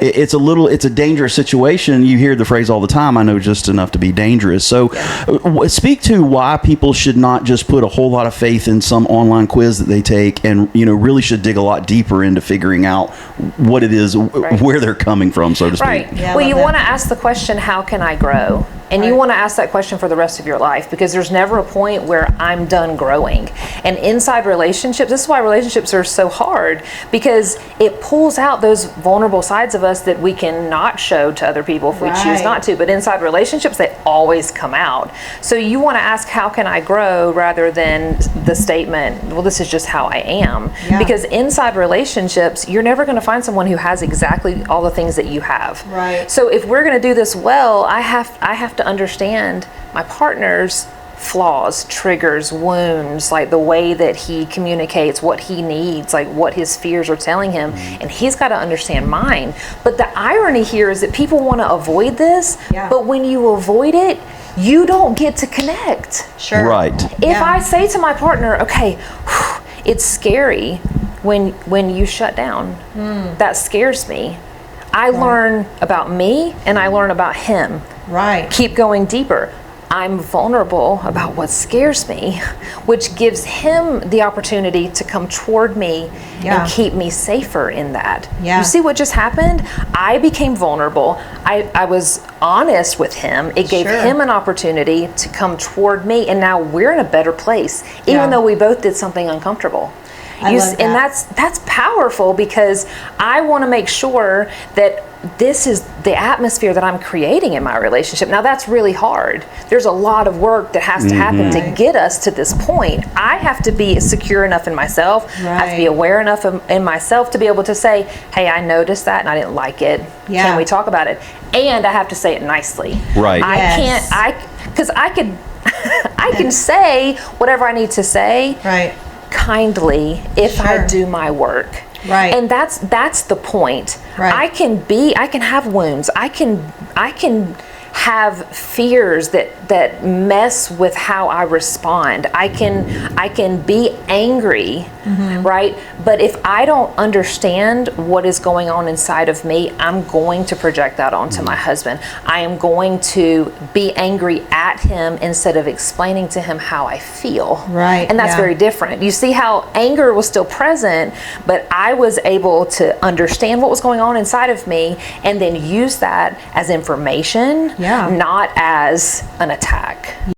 it's a dangerous situation. You hear the phrase all the time, I know just enough to be dangerous. So speak to why people should not just put a whole lot of faith in some online quiz that they take, and really should dig a lot deeper into figuring out what it is, where they're coming from, so to speak. Right. Well, you want to ask the question, how can I grow? And you want to ask that question for the rest of your life, because there's never a point where I'm done growing. And inside relationships, this is why relationships are so hard, because it pulls out those vulnerable sides of us that we can not show to other people if we choose not to. But inside relationships, they always come out. So you want to ask, how can I grow, rather than the statement, well, this is just how I am. Because inside relationships, you're never going to find someone who has exactly all the things that you have. So if we're going to do this well, I have to understand my partner's flaws, triggers, wounds, like the way that he communicates, what he needs, like what his fears are telling him, and he's got to understand mine. But the irony here is that people want to avoid this, but when you avoid it, you don't get to connect. Right. If I say to my partner, okay, it's scary when you shut down, that scares me. I learn about me and I learn about him. Keep going deeper. I'm vulnerable about what scares me, which gives him the opportunity to come toward me and keep me safer in that. You see what just happened? I became vulnerable. I was honest with him. It gave him an opportunity to come toward me, and now we're in a better place, even though we both did something uncomfortable. And that's powerful, because I want to make sure that this is the atmosphere that I'm creating in my relationship. Now that's really hard. There's a lot of work that has to happen to get us to this point. I have to be secure enough in myself. I have to be aware enough in myself to be able to say, hey, I noticed that and I didn't like it. Can we talk about it? And I have to say it nicely. Because I can say whatever I need to say kindly if I do my work. And that's the point. I can have wounds. I can have fears that mess with how I respond. I can be angry, right? But if I don't understand what is going on inside of me, I'm going to project that onto my husband. I am going to be angry at him instead of explaining to him how I feel. And that's very different. You see how anger was still present, but I was able to understand what was going on inside of me and then use that as information, not as an attack.